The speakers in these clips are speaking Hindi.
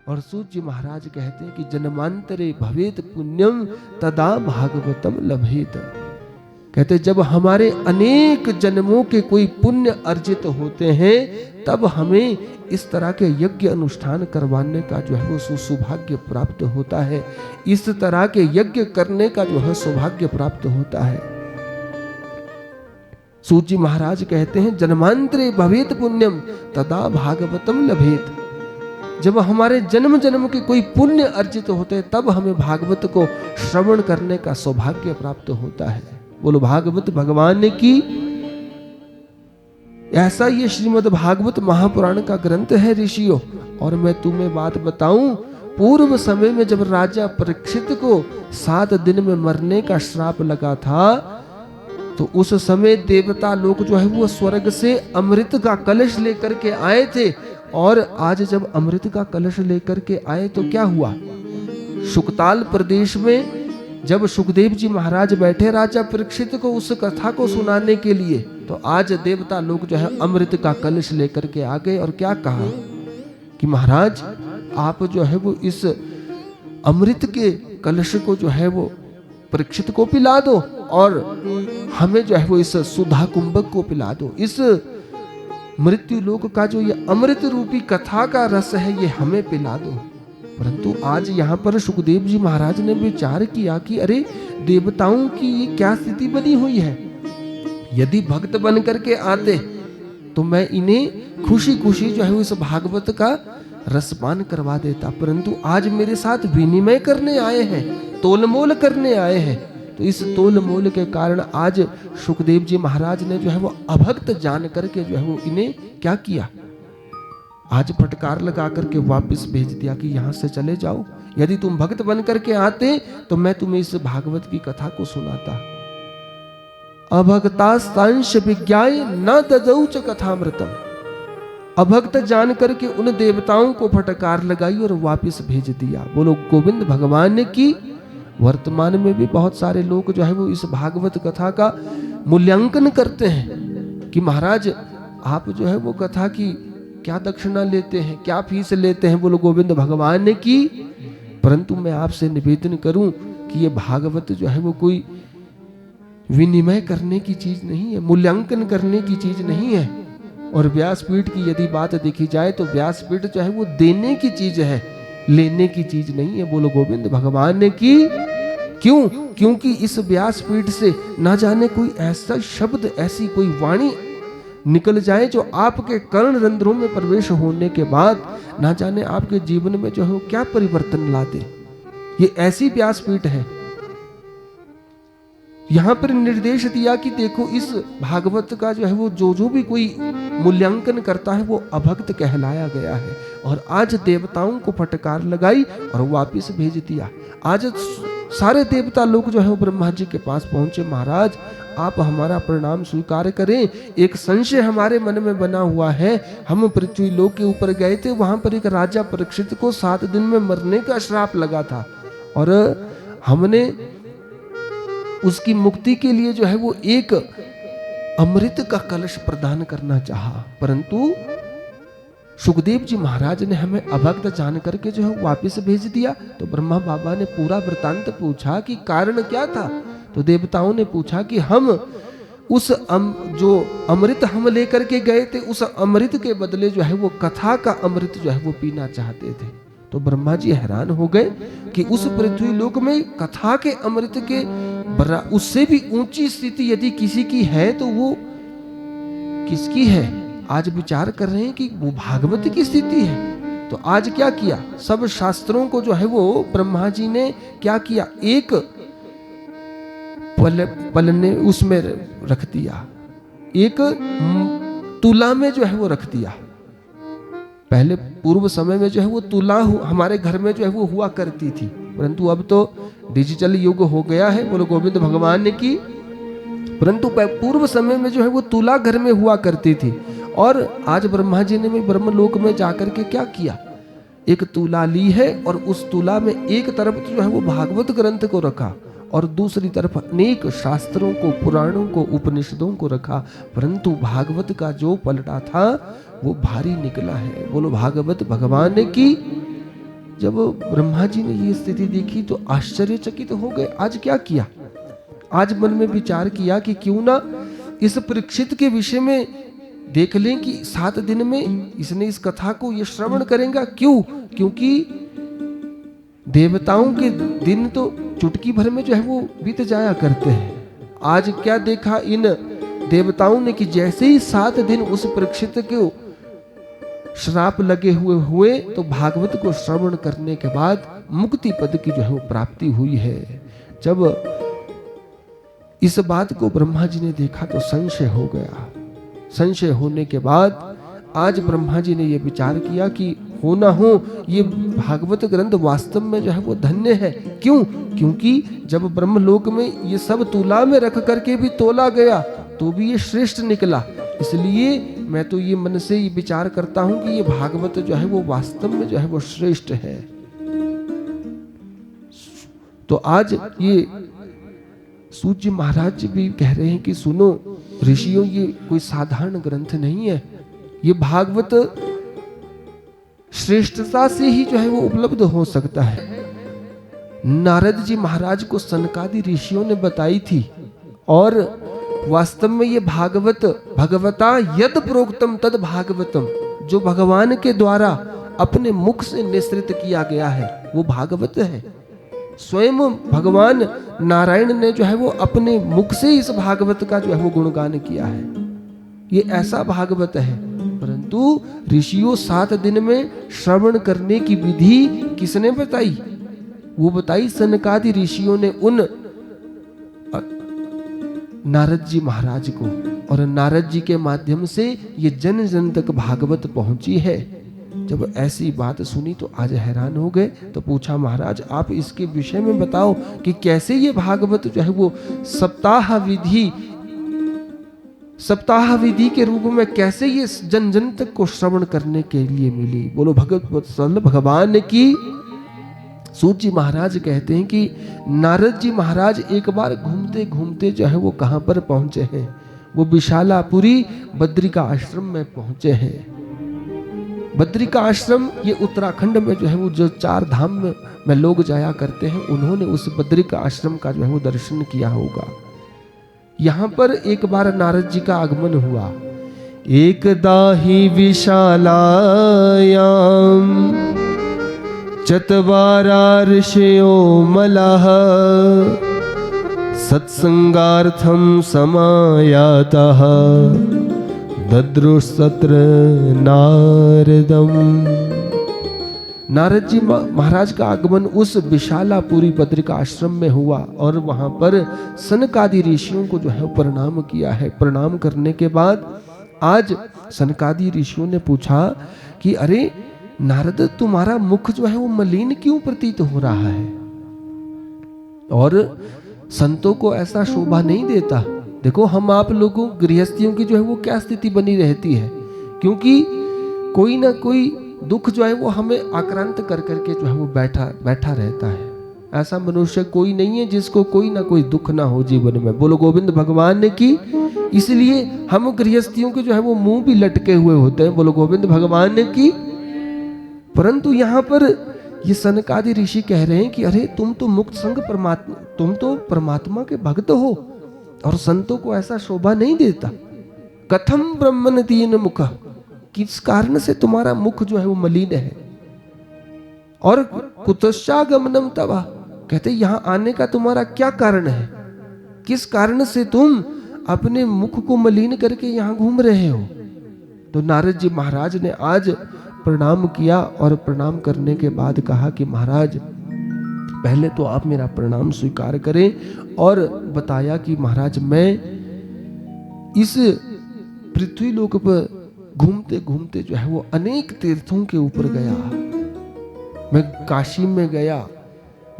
और सूत जी महाराज कहते हैं कि जन्मांतरे भवेत पुण्यम तदा भागवतम लभेत। कहते जब हमारे अनेक जन्मों के कोई पुण्य अर्जित होते हैं तब हमें इस तरह के यज्ञ अनुष्ठान करवाने का जो है वो सौभाग्य प्राप्त होता है, इस तरह के यज्ञ करने का जो है सौभाग्य प्राप्त होता है। सूत जी महाराज कहते हैं जन्मांतरे भवेत पुण्यम तदा भागवतम लभेत। जब हमारे जन्म जन्म के कोई पुण्य अर्जित होते हैं तब हमें भागवत को श्रवण करने का सौभाग्य प्राप्त होता है। बोलो भागवत भगवान की। ऐसा ये श्रीमद् भागवत महापुराण का ग्रंथ है ऋषियों। और मैं तुम्हें बात बताऊं, पूर्व समय में जब राजा परीक्षित को 7 दिन में मरने का श्राप लगा था तो उस समय देवता लोग जो है वो स्वर्ग से अमृत का कलश लेकर के आए थे। और आज जब अमृत का कलश लेकर के आए तो क्या हुआ, शुकताल प्रदेश में जब सुखदेव जी महाराज बैठे राजा परीक्षित को उस कथा को सुनाने के लिए, तो आज देवता लोग जो है अमृत का कलश लेकर के आ गए और क्या कहा कि महाराज आप जो है वो इस अमृत के कलश को जो है वो परीक्षित को पिला दो और हमें जो है वो इस सुधा कुंभक को पिला दो। इस मृत्यु लोक का जो ये अमृत रूपी कथा का रस है ये हमें पिला दो। परंतु आज यहाँ पर सुखदेव जी महाराज ने विचार किया कि अरे देवताओं की ये क्या स्थिति बनी हुई है, यदि भक्त बन करके आते तो मैं इन्हें खुशी खुशी जो है इस भागवत का रसपान करवा देता, परंतु आज मेरे साथ विनिमय करने आए हैं, तोलमोल करने आए हैं। तो इस तोल मोल के कारण आज सुखदेव जी महाराज ने जो है वो अभक्त जान करके जो है वो इन्हें क्या किया, आज फटकार लगा करके वापस भेज दिया कि यहां से चले जाओ। यदि तुम भक्त बन करके आते तो मैं तुम्हें इस भागवत की कथा को सुनाता। अभक्ता सांश विज्ञाय न ददौ च कथामृतम। अभक्त जान करके उन देवताओं को फटकार लगाई और वापस भेज दिया। बोलो गोविंद भगवान की। वर्तमान में भी बहुत सारे लोग जो है वो इस भागवत कथा का मूल्यांकन करते हैं कि महाराज आप जो है वो कथा की क्या दक्षिणा लेते हैं, क्या फीस लेते हैं। बोलो गोविंद भगवान की। परंतु मैं आपसे निवेदन करूं कि ये भागवत जो है वो कोई विनिमय करने की चीज नहीं है, मूल्यांकन करने की चीज नहीं है। और व्यासपीठ की यदि बात देखी जाए तो व्यासपीठ जो है वो देने की चीज है, लेने की चीज नहीं है। बोलो गोविंद भगवान की। क्यों? क्योंकि इस व्यासपीठ से ना जाने कोई ऐसा शब्द, ऐसी कोई वाणी निकल जाए जो आपके कर्ण रंध्रों में प्रवेश होने के बाद ना जाने आपके जीवन में जो है क्या परिवर्तन ला दे। ये ऐसी व्यासपीठ है। यहां पर निर्देश दिया कि देखो इस भागवत का जो है वो जो भी कोई मूल्यांकन करता है वो अभक्त कहलाया गया है। और आज देवताओं को फटकार लगाई और वापस भेज दिया। आज सारे देवता लोग जो है वो ब्रह्मा जी के पास पहुंचे, महाराज आप हमारा प्रणाम स्वीकार करें, एक संशय हमारे मन में बना हुआ है। हम पृथ्वी लोक के ऊपर गए थे, वहां पर एक राजा परीक्षित को 7 दिन में मरने का श्राप लगा था और हमने उसकी मुक्ति के लिए जो है वो एक अमृत का कलश प्रदान करना चाहा, परंतु सुखदेव जी महाराज ने हमें अभक्त जान करके जो है वापस भेज दिया। तो ब्रह्मा बाबा ने पूरा वृतांत पूछा कि कारण क्या था। तो देवताओं ने पूछा कि हम उस जो अमृत हम लेकर के गए थे उस अमृत के बदले जो है वो कथा का अमृत जो है वो पीना चाहते थे। तो ब्रह्मा जी हैरान हो गए कि उस पृथ्वी लोक में कथा के अमृत के उससे भी ऊंची स्थिति यदि किसी की है तो वो किसकी है। आज विचार कर रहे हैं कि वो भागवत की स्थिति है। तो आज क्या किया, सब शास्त्रों को जो है वो ब्रह्मा जी ने क्या किया, एक पल ने उसमें रख दिया, एक तुला में जो है वो रख दिया। पहले पूर्व समय में जो है वो तुला हमारे घर में जो है वो हुआ करती थी, परंतु अब तो डिजिटल युग हो गया है। बोलो गोविंद भगवान की। परंतु पूर्व समय में जो है वो तुला घर में हुआ करती थी। और आज ब्रह्मा जी ने भी ब्रह्मलोक में जाकर के क्या किया, एक तुला ली है और उस तुला में एक तरफ जो है वो भागवत ग्रंथ को रखा और दूसरी तरफ अनेक शास्त्रों को, पुराणों को, उपनिषदों को रखा। परंतु भागवत का जो पलटा था वो भारी निकला है। बोलो भागवत भगवान की। जब ब्रह्मा जी ने ये स्थिति देखी तो आश्चर्यचकित हो गए। आज क्या किया? आज मन में विचार किया कि क्यों ना इस परीक्षित के विषय में देख लें कि 7 दिन में इसने इस कथा को ये श्रवण करेगा। क्यों? क्योंकि देवताओं के दिन तो चुटकी भर में जो है वो बीत जाया करते हैं। आज क्या देखा इन देवताओं ने कि जैसे ही 7 दिन उस परीक्षित को श्राप लगे हुए तो भागवत को श्रवण करने के बाद मुक्ति पद की जो है वो प्राप्ति हुई है। जब इस बात को ब्रह्मा जी ने देखा तो संशय हो गया। संशय होने के बाद आज ब्रह्मा जी ने यह विचार किया कि हो ना हो ये भागवत ग्रंथ वास्तव में जो है वो धन्य है। क्यों? क्योंकि जब ब्रह्मलोक में ये सब तुला में रख करके भी तोला गया तो भी ये श्रेष्ठ निकला। इसलिए मैं तो ये मन से ये विचार करता हूं कि ये भागवत जो है वो वास्तव में जो है वो श्रेष्ठ है। तो आज ये सूत जी महाराज भी कह रहे हैं कि सुनो ऋषियों, ये कोई साधारण ग्रंथ नहीं है। ये भागवत श्रेष्ठता से ही जो है वो उपलब्ध हो सकता है। नारद जी महाराज को सनकादि ऋषियों ने बताई थी और वास्तव में ये भागवत भगवता यद प्रोक्तम तद भागवतम, जो भगवान के द्वारा अपने मुख से निश्रित किया गया है वो भागवत है। स्वयं भगवान नारायण ने जो है वो अपने मुख से इस भागवत का जो है वो गुणगान किया है। ये ऐसा भागवत है। परंतु ऋषियों 7 दिन में श्रवण करने की विधि किसने बताई? वो बताई सनकादि ऋषियों ने उन नारद जी महाराज को, और नारद जी के माध्यम से ये जन जन तक भागवत पहुंची है। जब ऐसी बात सुनी तो आज हैरान हो गए। तो पूछा महाराज आप इसके विषय में बताओ कि कैसे ये भागवत जो है वो सप्ताह विधि के रूप में कैसे ये जन जन तक को श्रवण करने के लिए मिली। बोलो भगवत भगवान की। सूत जी महाराज कहते हैं कि नारद जी महाराज एक बार घूमते घूमते जो है वो कहां पर पहुंचे हैं? वो विशालापुरी बद्रिका आश्रम में पहुंचे हैं। बद्रिका आश्रम ये उत्तराखंड में जो है वो जो 4 धाम में लोग जाया करते हैं, उन्होंने उस बद्रिका आश्रम का जो है वो दर्शन किया होगा। यहाँ पर एक बार नारद जी का आगमन हुआ। एकदा ही विशालायाम चत्वारा ऋषयो मलाः सत्संगार्थम समायातः दद्रुस्तत्र नारदम। नारद जी महाराज का आगमन उस विशालापुरी बद्रिका आश्रम में हुआ और वहां पर सनकादि ऋषियों को जो है प्रणाम किया है। प्रणाम करने के बाद आज सनकादि ऋषियों ने पूछा कि अरे नारद तुम्हारा मुख जो है वो मलिन क्यों प्रतीत हो रहा है और संतों को ऐसा शोभा नहीं देता। देखो हम आप लोगों गृहस्थियों की जो है वो क्या स्थिति बनी रहती है, क्योंकि कोई ना कोई दुख जो है वो हमें आक्रांत कर करके जो है वो बैठा रहता है। ऐसा मनुष्य कोई नहीं है जिसको कोई ना कोई दुख ना हो जीवन में। बोलो गोविंद भगवान ने की। इसलिए हम गृहस्थियों के जो है वो मुंह भी लटके हुए होते हैं। बोलो गोविंद भगवान ने की। परंतु यहाँ पर ये सनकादि ऋषि कह रहे हैं कि अरे तुम तो मुक्त संग परमात्मा, तुम तो परमात्मा के भक्त हो और संतों को ऐसा शोभा नहीं देता। कथम ब्रह्मन दीन मुख, किस कारण से तुम्हारा मुख जो है वो मलिन है। और कुतश्चागमनम तवा, कहते यहाँ आने का तुम्हारा क्या कारण है, किस कारण से तुम अपने मुख को मलिन करके यहाँ घूम रहे हो। तो नारद जी महाराज ने आज प्रणाम किया और प्रणाम करने के बाद कहा कि महाराज पहले तो आप मेरा प्रणाम स्वीकार करें, और बताया कि महाराज मैं इस पृथ्वी लोक पर घूमते घूमते जो है वो अनेक तीर्थों के ऊपर गया। मैं काशी में गया,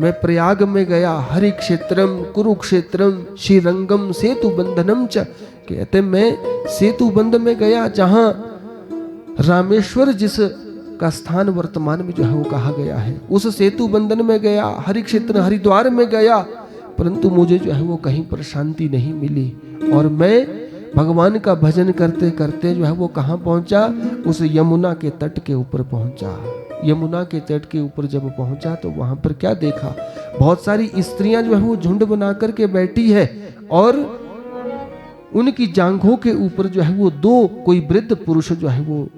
मैं प्रयाग में गया, हरि क्षेत्रम कुरुक्षेत्रम श्रीरंगम सेतु बंधनम च, कहते मैं सेतु बंध में गया जहां रामेश्वर जिस का स्थान वर्तमान में जो है वो कहा गया है, उस सेतु बंधन में गया, हरि क्षेत्र हरिद्वार में गया, परंतु मुझे जो है वो कहीं पर शांति नहीं मिली। और मैं भगवान का भजन करते करते जो है वो कहाँ पहुंचा, उस यमुना के तट के ऊपर पहुंचा। यमुना के तट के ऊपर जब पहुंचा तो वहां पर क्या देखा, बहुत सारी स्त्रियां जो है वो झुंड बना करके बैठी है और उनकी जांघों के ऊपर जो है वो दो कोई वृद्ध पुरुष जो है वो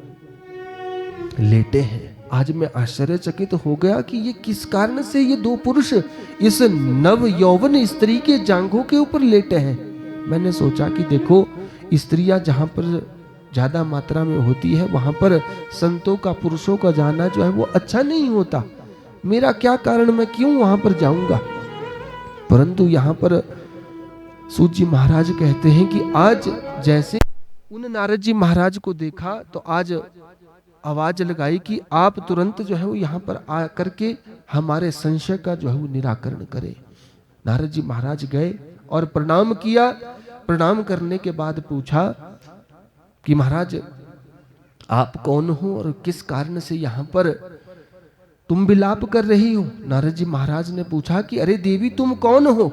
लेटे हैं। आज मैं आश्चर्यचकित हो गया कि ये किस कारण से ये दो पुरुष इस नव यौवन स्त्री के जांघों के ऊपर लेटे हैं। मैंने सोचा कि देखो, स्त्रियां जहां पर ज्यादा मात्रा में होती है वहां पर संतों का, पुरुषों का जाना जो है वो अच्छा नहीं होता। मेरा क्या कारण, मैं क्यों वहां पर जाऊंगा। परंतु यहां पर सूत जी महाराज कहते हैं कि आज जैसे उन नारद जी महाराज को देखा तो आज आवाज लगाई कि आप तुरंत जो है वो यहाँ पर आ करके हमारे संशय का जो है वो निराकरण करें। नारद जी महाराज गए और प्रणाम किया। प्रणाम करने के बाद पूछा कि महाराज आप कौन हो और किस कारण से यहाँ पर तुम विलाप कर रही हो। नारद जी महाराज ने पूछा कि अरे देवी तुम कौन हो।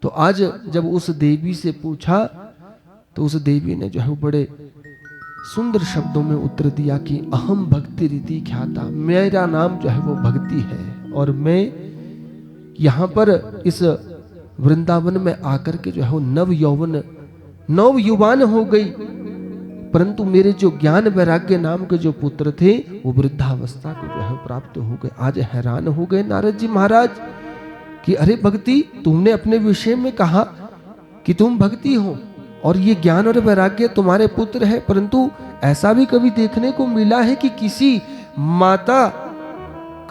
तो आज जब उस देवी से पूछा तो उस देवी ने जो है बड़े सुंदर शब्दों में उत्तर दिया कि अहम भक्ति रीति ख्याता, मेरा नाम जो है वो भक्ति है और मैं यहाँ पर इस वृंदावन में आकर के जो है वो नव युवान हो गई। परंतु मेरे जो ज्ञान वैराग्य नाम के जो पुत्र थे वो वृद्धावस्था को जो है प्राप्त हो गए। आज हैरान हो गए नारद जी महाराज कि अरे भक्ति, तुमने अपने विषय में कहा कि तुम भक्ति हो और ये ज्ञान और वैराग्य तुम्हारे पुत्र है, परंतु ऐसा भी कभी देखने को मिला है कि किसी माता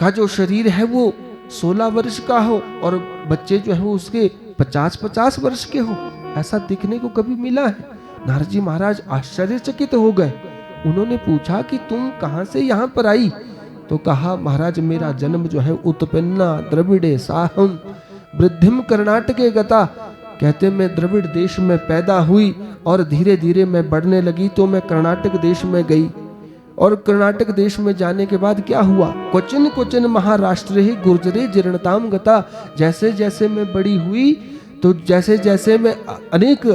का जो शरीर है वो 16 वर्ष का हो और बच्चे जो है वो उसके 50-50 वर्ष के हो, ऐसा देखने को कभी मिला है। नारद जी महाराज आश्चर्यचकित हो गए। उन्होंने पूछा कि तुम कहां से यहाँ पर आई। तो कहा महाराज मेरा जन्म जो है उत्पन्ना द्रविड़े साहम वृद्धिम कर्नाटके गता। कहते मैं द्रविड़ देश में पैदा हुई और धीरे धीरे मैं बढ़ने लगी तो मैं कर्नाटक देश में गई और कर्नाटक देश में जाने के बाद क्या हुआ, क्वचिन क्वचिन महाराष्ट्र ही गुर्जरे जीर्णताम गता। जैसे जैसे मैं बड़ी हुई तो जैसे जैसे मैं अनेक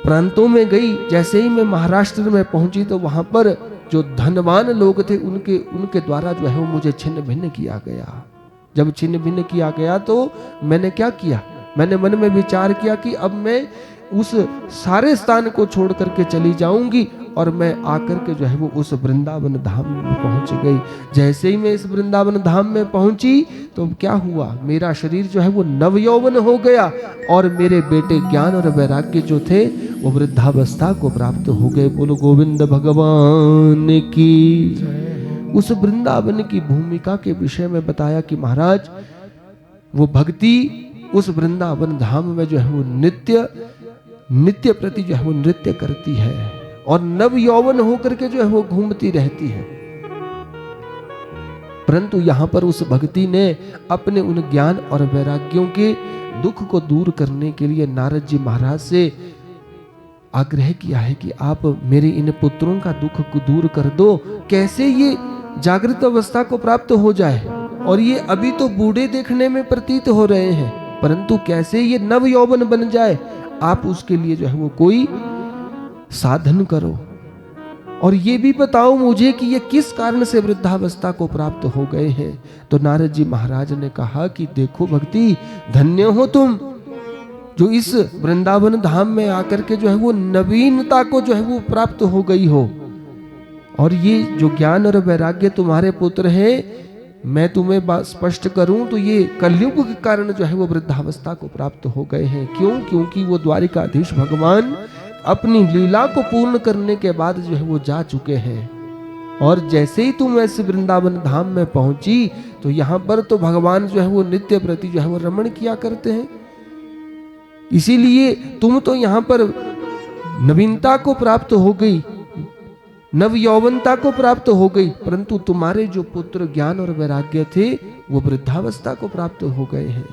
प्रांतों में गई, जैसे ही मैं महाराष्ट्र में पहुंची तो वहां पर जो धनवान लोग थे उनके द्वारा जो है वो मुझे छिन्न भिन्न किया गया। जब छिन्न भिन्न किया गया तो मैंने क्या किया, मैंने मन में विचार किया कि अब मैं उस सारे स्थान को छोड़ करके चली जाऊंगी और मैं आकर के जो है वो उस वृंदावन धाम में पहुंच गई। जैसे ही मैं इस वृंदावन धाम में पहुंची तो क्या हुआ, मेरा शरीर जो है वो नवयौवन हो गया और मेरे बेटे ज्ञान और वैराग्य जो थे वो वृद्धावस्था को प्राप्त हो गए। बोलो गोविंद भगवान की। उस वृंदावन की भूमिका के विषय में बताया कि महाराज वो भक्ति उस वृंदावन धाम में जो है वो नित्य प्रति जो है वो नृत्य करती है और नव यौवन होकर के जो है वो घूमती रहती है। परंतु यहां पर उस भक्ति ने अपने उन ज्ञान और वैराग्यों के दुख को दूर करने के लिए नारद जी महाराज से आग्रह किया है कि आप मेरे इन पुत्रों का दुख को दूर कर दो। कैसे ये जागृत अवस्था को प्राप्त हो जाए, और ये अभी तो बूढ़े देखने में प्रतीत हो रहे हैं, परंतु कैसे ये नव यौवन बन जाए, आप उसके लिए जो है वो कोई साधन करो और ये भी बताओ मुझे कि ये किस कारण से वृद्धावस्था को प्राप्त हो गए हैं। तो नारद जी महाराज ने कहा कि देखो भक्ति, धन्य हो तुम जो इस वृंदावन धाम में आकर के जो है वो नवीनता को जो है वो प्राप्त हो गई हो, और ये जो ज्ञान और वैराग्य तुम्हारे पुत्र हैं, मैं तुम्हें स्पष्ट करूं तो ये कलयुग के कारण जो है वो वृद्धावस्था को प्राप्त हो गए हैं। क्यों? क्योंकि वो द्वारिकाधीश भगवान अपनी लीला को पूर्ण करने के बाद जो है वो जा चुके हैं। और जैसे ही तुम ऐसे वृंदावन धाम में पहुंची तो यहाँ पर तो भगवान जो है वो नित्य प्रति जो है वो रमण किया करते हैं, इसीलिए तुम तो यहाँ पर नवीनता को प्राप्त हो गई, नव यौवनता को प्राप्त हो गई, परंतु तुम्हारे जो पुत्र ज्ञान और वैराग्य थे वो वृद्धावस्था को प्राप्त हो गए हैं।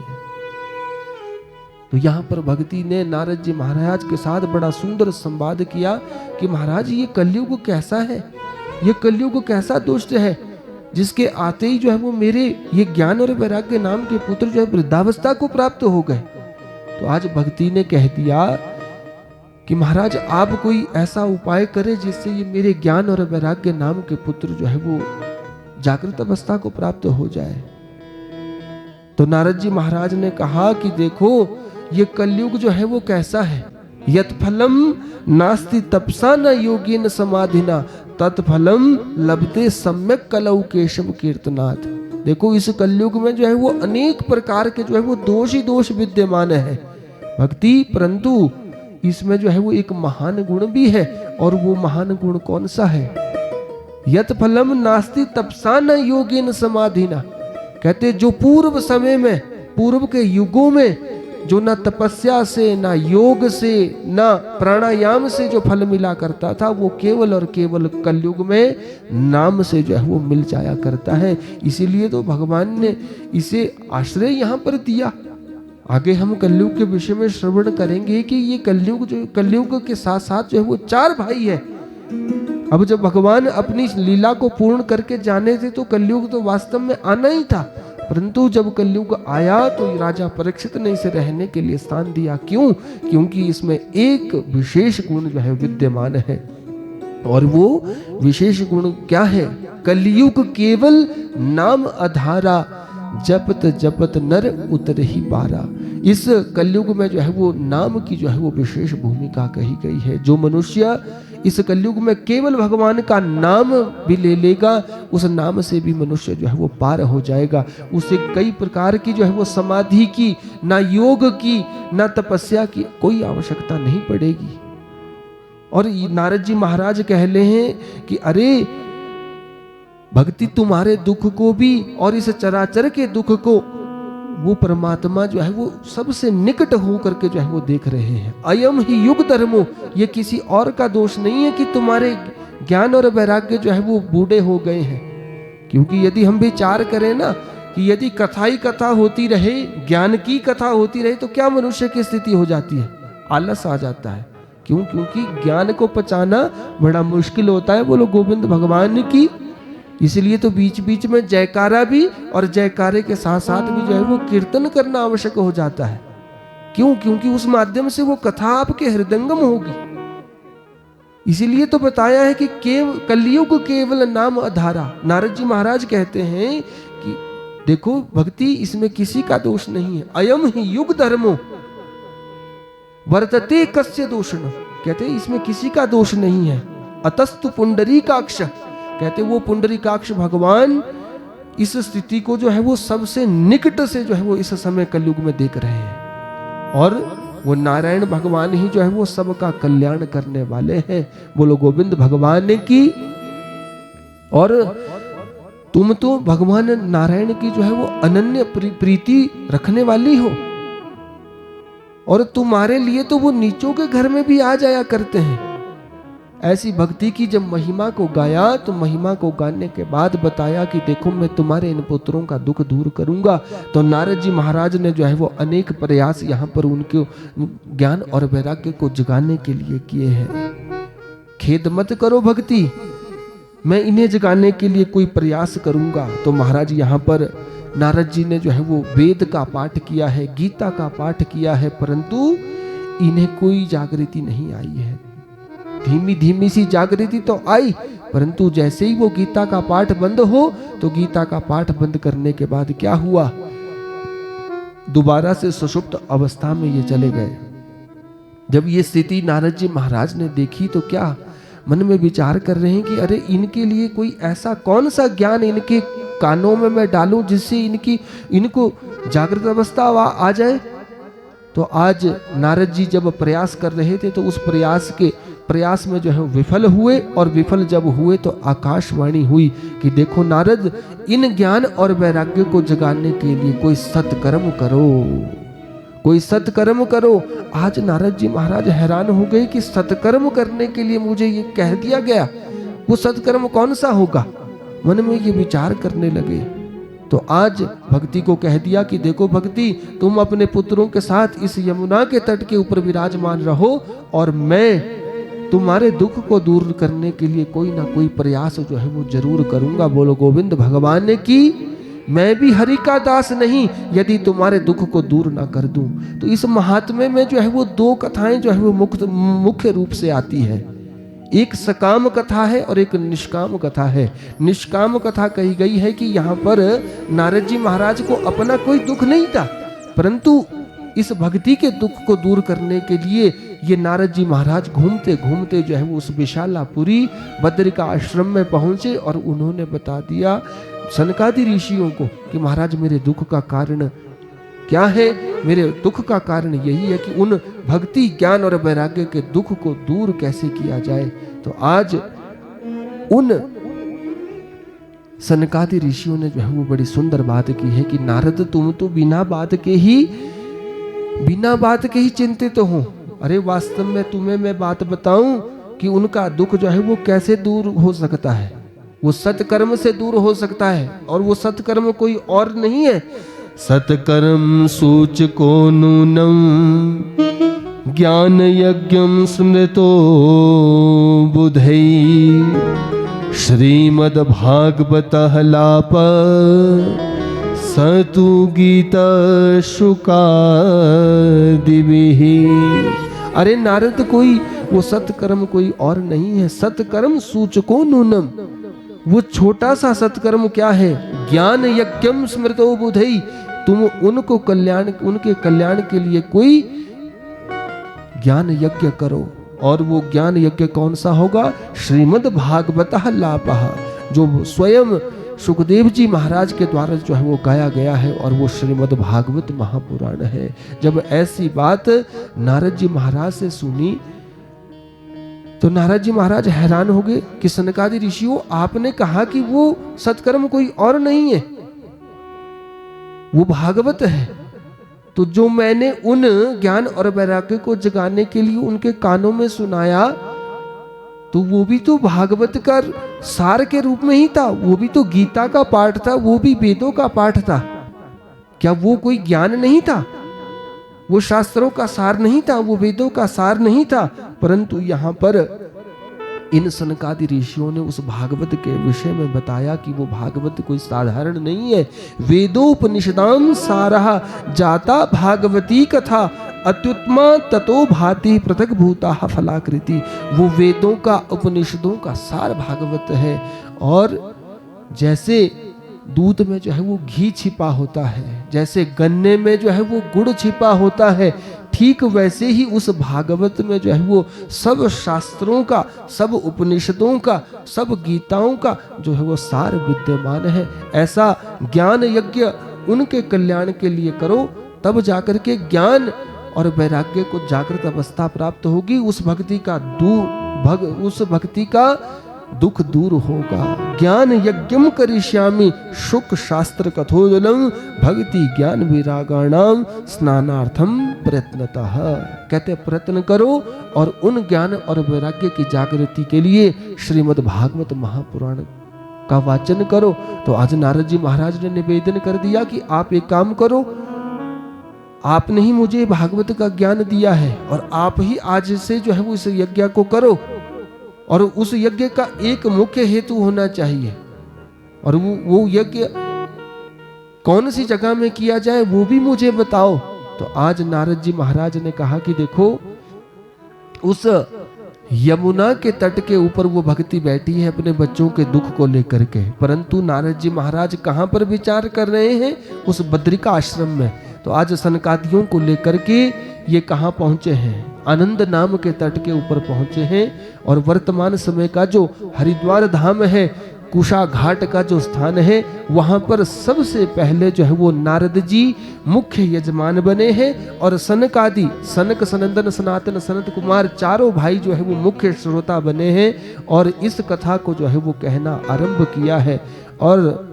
तो यहाँ पर भक्ति ने नारद जी महाराज के साथ बड़ा सुंदर संवाद किया कि महाराज ये कलयुग कैसा है, ये कलयुग कैसा दुष्ट है जिसके आते ही जो है वो मेरे ये ज्ञान और वैराग्य नाम के पुत्र जो है वृद्धावस्था को प्राप्त हो गए। तो आज भक्ति ने कह दिया कि महाराज आप कोई ऐसा उपाय करें जिससे ये मेरे ज्ञान और वैराग्य नाम के पुत्र जो है वो जागृत अवस्था को प्राप्त हो जाए। तो नारद जी महाराज ने कहा कि देखो ये कलयुग जो है वो कैसा है, यत फलम नास्ति तपसा न योगेन समाधिना तत्फलम लभते सम्यक कलौ केशव कीर्तनाथ। देखो इस कलयुग में जो है वो अनेक प्रकार के जो है वो दोष ही दोष विद्यमान है भक्ति, परंतु इसमें जो है वो एक महान गुण भी है। और वो महान गुण कौन सा है? यत फलम नास्ति तपसा न योगेन समाधिना। कहते जो पूर्व समय में, पूर्व के युगों में जो ना तपस्या से, ना योग से, ना प्राणायाम से जो फल मिला करता था, वो केवल और केवल कलयुग में नाम से जो है वो मिल जाया करता है। इसीलिए तो भगवान ने इसे आश्रय यहाँ पर दिया। आगे हम कलयुग के विषय में श्रवण करेंगे कि ये कलयुग के साथ साथ जो है वो 4 भाई है। अब जब भगवान अपनी लीला को पूर्ण करके जाने थे तो कलयुग तो वास्तव में आना ही था, परंतु जब कलयुग आया तो राजा परीक्षित ने इसे रहने के लिए स्थान दिया। क्यों? क्योंकि इसमें एक विशेष गुण जो है विद्यमान है। और वो विशेष गुण क्या है? कलयुग केवल नाम आधारा, जपत जपत नर उतर ही बारा। इस कलयुग में जो है वो नाम की जो है वो विशेष भूमिका कही गई है। जो मनुष्य इस कलयुग में केवल भगवान का नाम भी ले लेगा, उस नाम से भी मनुष्य जो है वो पार हो जाएगा। उसे कई प्रकार की जो है वो समाधि की, ना योग की, ना तपस्या की कोई आवश्यकता नहीं पड़ेगी। और नारद जी महाराज कह ले हैं कि अरे भक्ति तुम्हारे दुख को भी और इस चराचर के दुख को वो परमात्मा जो है वो सबसे निकट हो करके जो है वो देख रहे हैं। अयम ही युग धर्मो, ये किसी और का दोष नहीं है कि तुम्हारे ज्ञान और वैराग्य जो है वो बूढ़े हो गए हैं। क्योंकि यदि हम विचार करें ना कि यदि कथा ही कथा होती रहे, ज्ञान की कथा होती रहे, तो क्या मनुष्य की स्थिति हो जाती है? आलस आ जाता है। क्यों? क्योंकि ज्ञान को पचाना बड़ा मुश्किल होता है। बोलो गोविंद भगवान की। इसलिए तो बीच बीच में जयकारा भी और जयकारे के साथ साथ भी जो है वो कीर्तन करना आवश्यक हो जाता है। क्यों? क्योंकि उस माध्यम से वो कथा आपके हृदयंगम होगी। इसीलिए तो बताया है कि कलयुग केवल नाम आधारा। नारद जी महाराज कहते हैं कि देखो भक्ति इसमें किसी का दोष नहीं है। अयम ही युग धर्मो वर्तते कस्य दोषण। कहते इसमें किसी का दोष नहीं है। अतस्तु पुंडरीकाक्ष, कहते वो पुंडरीकाक्ष भगवान इस स्थिति को जो है वो सबसे निकट से जो है वो इस समय कलयुग में देख रहे हैं। और वो नारायण भगवान ही जो है वो सबका कल्याण करने वाले हैं। बोलो गोविंद भगवान की। और तुम तो भगवान नारायण की जो है वो अनन्य प्रीति रखने वाली हो, और तुम्हारे लिए तो वो नीचों के घर में भी आ जाया करते हैं। ऐसी भक्ति की जब महिमा को गाया तो महिमा को गाने के बाद बताया कि देखो मैं तुम्हारे इन पुत्रों का दुख दूर करूंगा। तो नारद जी महाराज ने जो है वो अनेक प्रयास यहाँ पर उनके ज्ञान और वैराग्य को जगाने के लिए किए हैं। खेद मत करो भक्ति, मैं इन्हें जगाने के लिए कोई प्रयास करूंगा। तो महाराज यहाँ पर नारद जी ने जो है वो वेद का पाठ किया है, गीता का पाठ किया है, परंतु इन्हें कोई जागृति नहीं आई है। धीमी धीमी सी जागृति तो आई, परंतु जैसे ही वो गीता का पाठ बंद हो तो गीता का पाठ बंद करने के बाद क्या हुआ? दोबारा से सुषुप्त अवस्था में ये चले गए। जब ये स्थिति नारद जी महाराज ने देखी तो क्या मन में विचार कर रहे हैं कि अरे इनके लिए कोई ऐसा कौन सा ज्ञान इनके कानों में मैं डालूं जिससे इनको जागृत अवस्था आ जाए। तो आज नारद जी जब प्रयास कर रहे थे तो उस प्रयास में जो है विफल हुए, और विफल जब हुए तो आकाशवाणी हुई कि देखो नारद, इन ज्ञान और वैराग्य को जगाने के लिए कोई सत्कर्म करो, कोई सत्कर्म करो। आज नारद जी महाराज हैरान हो गए कि सत्कर्म करने के लिए मुझे ये कह दिया गया, वो सत्कर्म कौन सा होगा? मन में ये विचार करने लगे। तो आज भक्ति को कह दिया कि देखो भक्ति, तुम अपने पुत्रों के साथ इस यमुना के तट के ऊपर विराजमान रहो, और मैं तुम्हारे दुख को दूर करने के लिए कोई ना कोई प्रयास जो है वो जरूर करूंगा। बोलो गोविंद भगवान की। मैं भी हरि का दास नहीं यदि तुम्हारे दुख को दूर ना कर दूं। तो इस महात्म्य में जो है वो 2 कथाएं जो है वो मुख्य रूप से आती है। एक सकाम कथा है और एक निष्काम कथा है। निष्काम कथा कही गई है कि यहाँ पर नारद जी महाराज को अपना कोई दुख नहीं था, परंतु इस भक्ति के दुख को दूर करने के लिए ये नारद जी महाराज घूमते घूमते जो है वो उस विशालापुरी बद्रिका आश्रम में पहुंचे और उन्होंने बता दिया सनकादि ऋषियों को कि महाराज मेरे दुख का कारण क्या है। मेरे दुख का कारण यही है कि उन भक्ति ज्ञान और वैराग्य के दुख को दूर कैसे किया जाए। तो आज उन सनकादि ऋषियों ने जो है वो बड़ी सुंदर बात की है कि नारद तुम तो बिना बात के ही चिंतित हो। अरे वास्तव में तुम्हें मैं बात बताऊं कि उनका दुख जो है वो कैसे दूर हो सकता है। वो सत्कर्म से दूर हो सकता है और वो सत्कर्म कोई और नहीं है। सत्कर्म सूचको नूनम ज्ञान यज्ञम स्मृतो बुधई श्रीमद् भागवतः लाप सतु गीता शुकादिभिः। अरे नारद कोई वो सत्कर्म कोई और नहीं है। सत्कर्म सूचको नूनम, वो छोटा सा सत्कर्म क्या है। ज्ञान यज्ञम स्मृतो बुधई, तुम उनको उनके कल्याण के लिए कोई ज्ञान यज्ञ करो। और वो ज्ञान यज्ञ कौन सा होगा। श्रीमद् भागवतः लापः, जो स्वयं सुखदेव जी महाराज के द्वारा जो है वो गाया गया है और वो श्रीमद् भागवत महापुराण है। जब ऐसी बात नारद जी महाराज से सुनी तो नारद जी महाराज हैरान हो गए कि सनकादि ऋषियों आपने कहा कि वो सत्कर्म कोई और नहीं है, वो भागवत है। तो जो मैंने उन ज्ञान और वैराग्य को जगाने के लिए उनके कानों में सुनाया तो वो भी तो भागवत का सार के रूप में ही था। वो भी तो गीता का पाठ था, वो भी वेदों का पाठ था। क्या वो कोई ज्ञान नहीं था। वो शास्त्रों का सार नहीं था, वो वेदों का सार नहीं था। परंतु यहाँ पर इन सनकादि ऋषियों ने उस भागवत के विषय में बताया कि वो भागवत कोई साधारण नहीं है। वेदोपनिषदाम सारः जाता भागवती कथा अत्युत्तमा ततो भाति पृथक भूता फलाकृति। वो वेदों का उपनिषदों का सार भागवत है। और जैसे दूध में जो है वो घी छिपा होता है, जैसे गन्ने में जो है वो गुड़ छिपा होता है, ठीक वैसे ही उस भागवत में जो है वो सब शास्त्रों का, सब उपनिषदों का, सब गीताओं का जो है वो सार विद्यमान है। ऐसा ज्ञान यज्ञ उनके कल्याण के लिए करो, तब जाकर के ज्ञान और वैराग्य को जागृत अवस्था प्राप्त होगी। उस भक्ति का दुख दूर होगा। ज्ञान यज्ञम करिष्यामि शुक शास्त्र कथोदनम भक्ति ज्ञान विरागाणाम स्नानार्थम प्रयत्नतः। कहते प्रयत्न करो और उन ज्ञान और वैराग्य की जागृति के लिए श्रीमद् भागवत महापुराण का वाचन करो। तो आज नारद जी महाराज ने निवेदन कर दिया कि आप एक काम करो, आपने ही मुझे भागवत का ज्ञान दिया है और आप ही आज से जो है वो इस यज्ञ को करो। और उस यज्ञ का एक मुख्य हेतु होना चाहिए और वो यज्ञ कौन सी जगह में किया जाए वो भी मुझे बताओ। तो आज नारद जी महाराज ने कहा कि देखो, उस यमुना के तट के ऊपर वो भक्ति बैठी है अपने बच्चों के दुख को लेकर के। परंतु नारद जी महाराज कहां पर विचार कर रहे हैं, उस बद्रिका आश्रम में। तो आज सनकादियों को लेकर के ये कहां पहुंचे हैं, आनंद नाम के तट के ऊपर पहुंचे हैं। और वर्तमान समय का जो हरिद्वार धाम है, कुशा घाट का जो स्थान है, वहां पर सबसे पहले जो है वो नारद जी मुख्य यजमान बने हैं। और सनकादि, सनक, सनंदन, सनातन, सनत कुमार चारों भाई जो है वो मुख्य श्रोता बने हैं और इस कथा को जो है वो कहना आरंभ किया है। और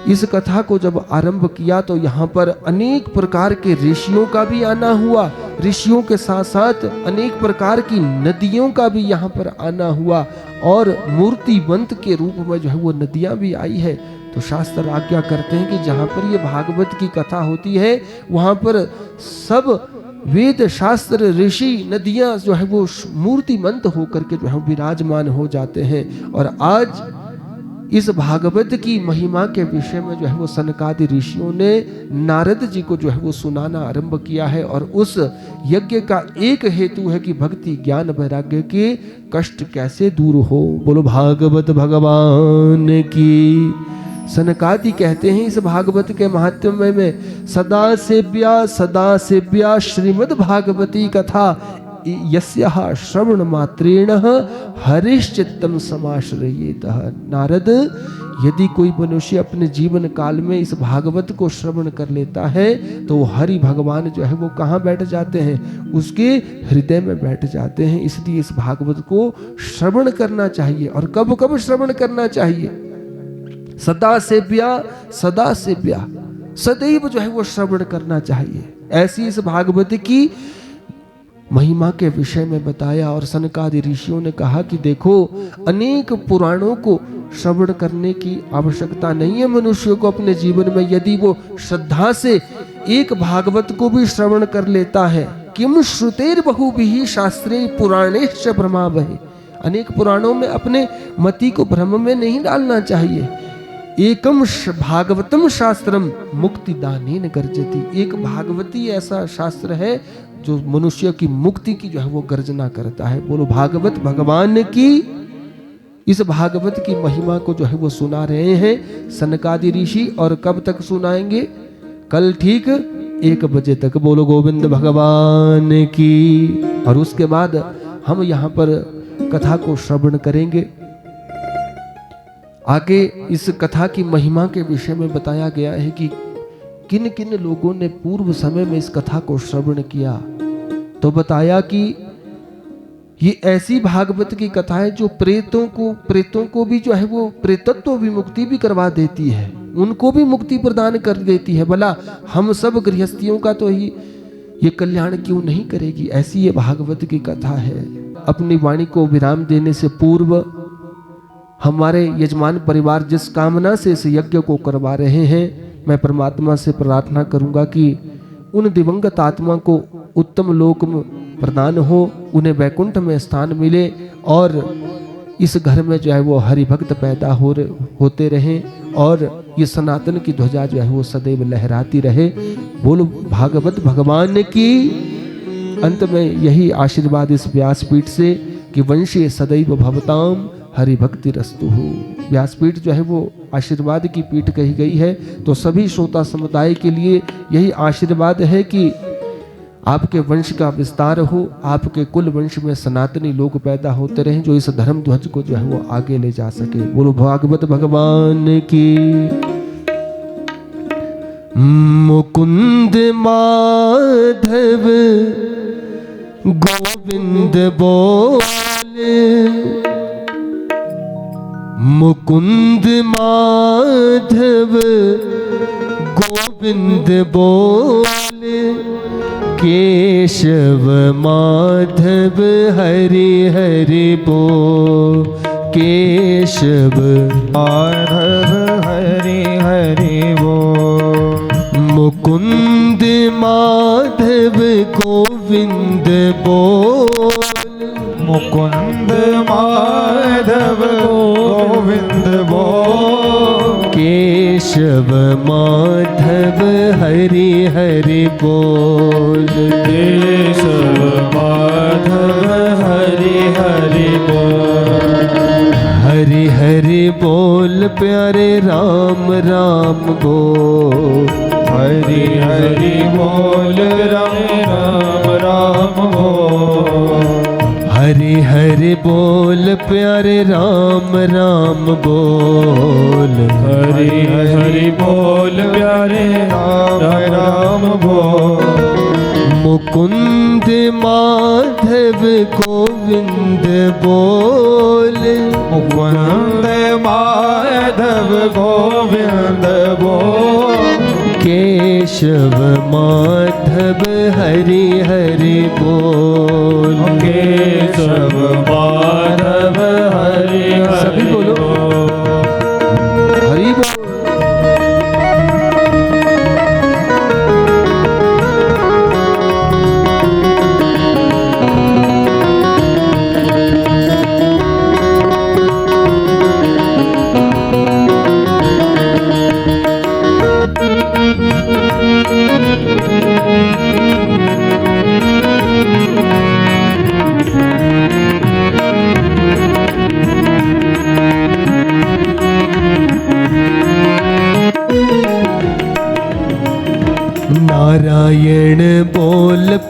इस कथा को जब आरंभ किया तो यहाँ पर अनेक प्रकार के ऋषियों का भी आना हुआ, ऋषियों के साथ साथ अनेक प्रकार की नदियों का भी यहाँ पर आना हुआ और मूर्तिवंत के रूप में जो है वो नदियां भी आई है। तो शास्त्र आज्ञा करते हैं कि जहाँ पर ये भागवत की कथा होती है वहाँ पर सब वेद शास्त्र ऋषि नदियां जो है वो मूर्तिमंत होकर के जो है विराजमान हो जाते हैं। और आज इस भागवत की महिमा के विषय में जो है वो सनकादि ऋषियों ने नारद जी को जो है वो सुनाना आरंभ किया है। और उस यज्ञ का एक हेतु है कि भक्ति ज्ञान वैराग्य के कष्ट कैसे दूर हो। बोलो भागवत भगवान की। सनकादि कहते हैं इस भागवत के महात्म्य में सदा सेव्या श्रीमद् भागवती कथा यस्याः श्रवण मात्रेण हरिश्चित्तम समाश्रयेतः। नारद, यदि कोई मनुष्य अपने जीवन काल में इस भागवत को श्रवण कर लेता है तो हरि भगवान जो है वो कहाँ बैठ जाते हैं? उसके हृदय में बैठ जाते हैं। इसलिए इस भागवत को श्रवण करना चाहिए। और कब कब श्रवण करना चाहिए? सदा सेव्या सदैव जो है वो श्रवण करना चाहिए। ऐसी इस भागवत की महिमा के विषय में बताया। और सनकादि ऋषियों ने कहा कि देखो, अनेक पुराणों को श्रवण करने की आवश्यकता नहीं है मनुष्य को अपने जीवन में। यदि वो श्रद्धा से एक भागवत को भी श्रवण कर लेता है, किम श्रुतेर बहुभिः शास्त्रे पुराणेश्च भ्रमावहे। अनेक पुराणों में अपने मति को भ्रम में नहीं डालना चाहिए। एकम भागवतम शास्त्रम मुक्ति दानेन गर्जति। एक भागवती ऐसा शास्त्र है जो मनुष्य की मुक्ति की जो है वो गर्जना करता है। बोलो भागवत भगवान की। इस भागवत की महिमा को जो है वो सुना रहे हैं सनकादि ऋषि। और कब तक सुनाएंगे? कल ठीक 1 बजे तक। बोलो गोविंद भगवान की। और उसके बाद हम यहाँ पर कथा को श्रवण करेंगे। आगे इस कथा की महिमा के विषय में बताया गया है कि किन किन लोगों ने पूर्व समय में इस कथा को श्रवण किया। तो बताया कि ये ऐसी भागवत की कथा है जो प्रेतों को भी जो है वो प्रेतत्व विमुक्ति भी करवा देती है, उनको भी मुक्ति प्रदान कर देती है। भला हम सब गृहस्थियों का तो ही ये कल्याण क्यों नहीं करेगी? ऐसी ये भागवत की कथा है। अपनी वाणी को विराम देने से पूर्व हमारे यजमान परिवार जिस कामना से इस यज्ञ को करवा रहे हैं, मैं परमात्मा से प्रार्थना करूंगा कि उन दिवंगत आत्मा को उत्तम लोक में प्रदान हो, उन्हें वैकुंठ में स्थान मिले और इस घर में जो है वो हरि भक्त पैदा होते रहें और ये सनातन की ध्वजा जो है वो सदैव लहराती रहे। बोलो भागवत भगवान की। अंत में यही आशीर्वाद इस व्यासपीठ से कि वंशे सदैव भवताम हरि भक्ति रस्तु हो। व्यासपीठ जो है वो आशीर्वाद की पीठ कही गई है। तो सभी श्रोता समुदाय के लिए यही आशीर्वाद है कि आपके वंश का विस्तार हो, आपके कुल वंश में सनातनी लोग पैदा होते रहें जो इस धर्म ध्वज को जो है वो आगे ले जा सके। बोलो भागवत भगवान की। मुकुंद माधव गोविंद बोले, मुकुंद माधव गोविंद बोले, केशव माधव हरि हरि बोल। केशव माधव हरि हरि बोल। मुकुंद माधव गोविंद बोल। मुकुंद माधव गोविंद बोल। केशव माधव हरि हरि बोल। केशव माधव हरि हरि बोल। हरि हरि बोल प्यारे राम राम बोल। हरि हरि बोल राम राम बोल। हरि हरि बोल प्यारे राम राम बोल। हरि हरि बोल प्यारे राम राम बोल। मुकुंद माधव गोविंद बोल। मुकुंद माधव गोविंद बोल। केशव माधव हरि हरि बोल। केशव माधव हरि सभी हरि बोलो हरि बोल।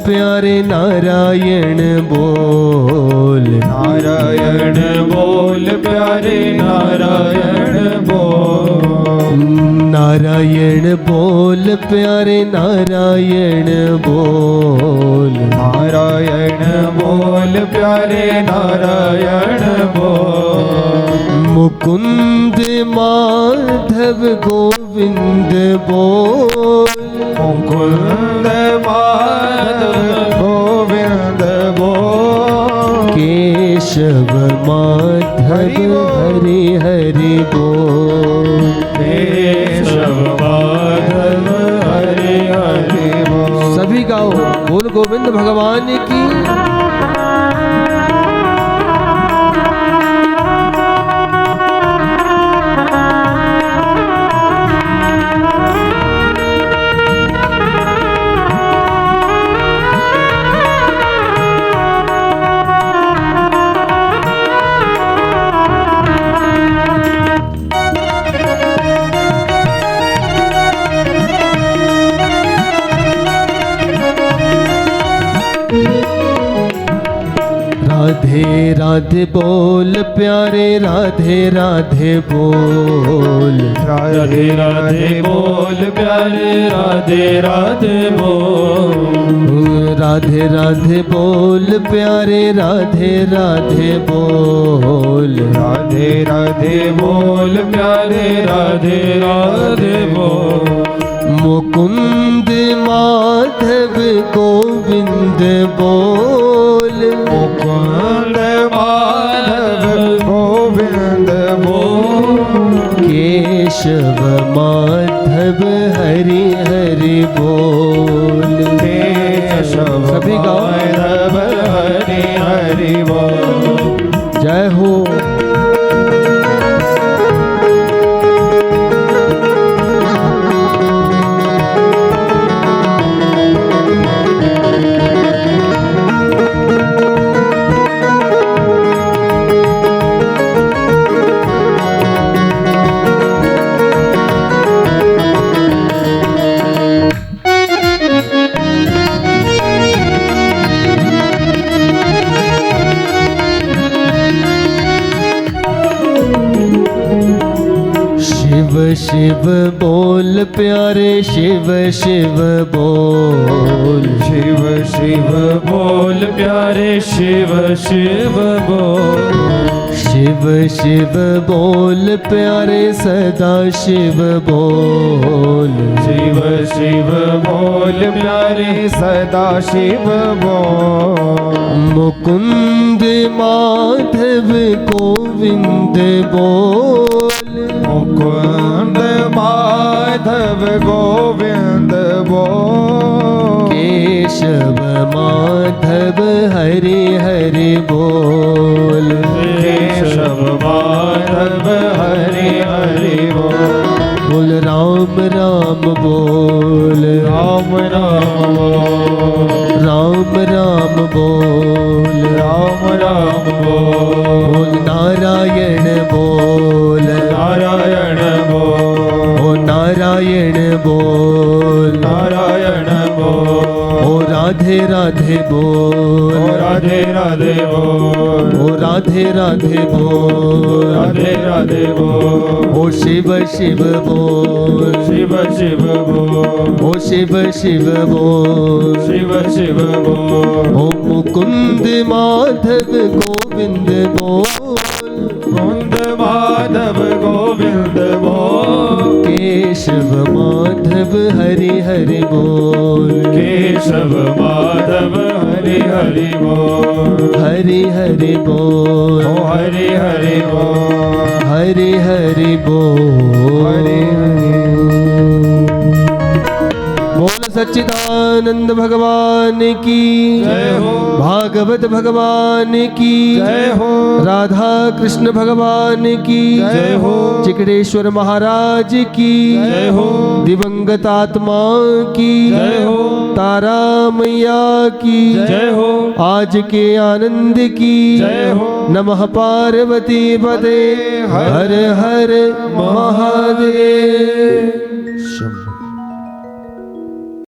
प्यारे नारायण बोल। नारायण बोल प्यारे नारायण बोल। नारायण बोल प्यारे नारायण बोल। नारायण बोल प्यारे नारायण बोल। मुकुंद माधव गोविंद बोल। मुकुंद माधव गोविंद बोल। केशव माधव हरि हरि बोल। केशव माधव हरि हरि बोल। सभी गाओ बोल गोविंद भगवान की। राधे राधे बोल प्यारे राधे राधे बोल। राधे राधे बोल प्यारे राधे राधे बोल। राधे राधे बोल प्यारे राधे राधे बोल। राधे राधे बोल प्यारे राधे राधे बोल। मुकुंद माधव गोविंद बोल। मुकुंद माधव गोविंद बोल। केशव माधव हरि हरि बोल। केशव सभी गाओ माधव हरि हरि बोल। जय हो। शिव बोल प्यारे शिव शिव बोल। शिव शिव बोल प्यारे शिव शिव बोल। शिव शिव बोल प्यारे सदा शिव बोल। शिव शिव बोल प्यारे सदा शिव बोल। मुकुंद माधव गोविंद बोल। मुकुंद माधव गोविंद बोल। केशव माधव हरि हरि बोल। केशव माधव हरि हरि बोल। बोल राम राम बोल। राम राम बोल। राम राम बोल। राम राम बोल। नारायण बोल। नारायण बोल। ओ नारायण बोल। नारायण बोल। ओ राधे राधे बोल। ओ राधे राधे बोल। ओ राधे राधे बोल। राधे राधे बोल। ओ शिव शिव बोल। शिव शिव बोल। ओ शिव शिव बोल। शिव शिव बोल। ओ मुकुंद माधव गोविंद बोल। मुकुंद माधव गोविंद बोल। केशव माधव हरि हरि बोल। केशव माधव हरि हरि बोल। हरि हरि बोल। ओ हरि हरि बोल। हरि हरि बोल। हरि हरि बोल सच्चिदानंद भगवान की जय हो। भागवत भगवान की जय हो। राधा कृष्ण भगवान की जय हो। चिकड़ेश्वर महाराज की जय हो। दिवंगत आत्मा की जय हो। तारा मैया की जय हो। आज के आनंद की जय हो। नमः पार्वती पते हर हर महादेव। शंभो।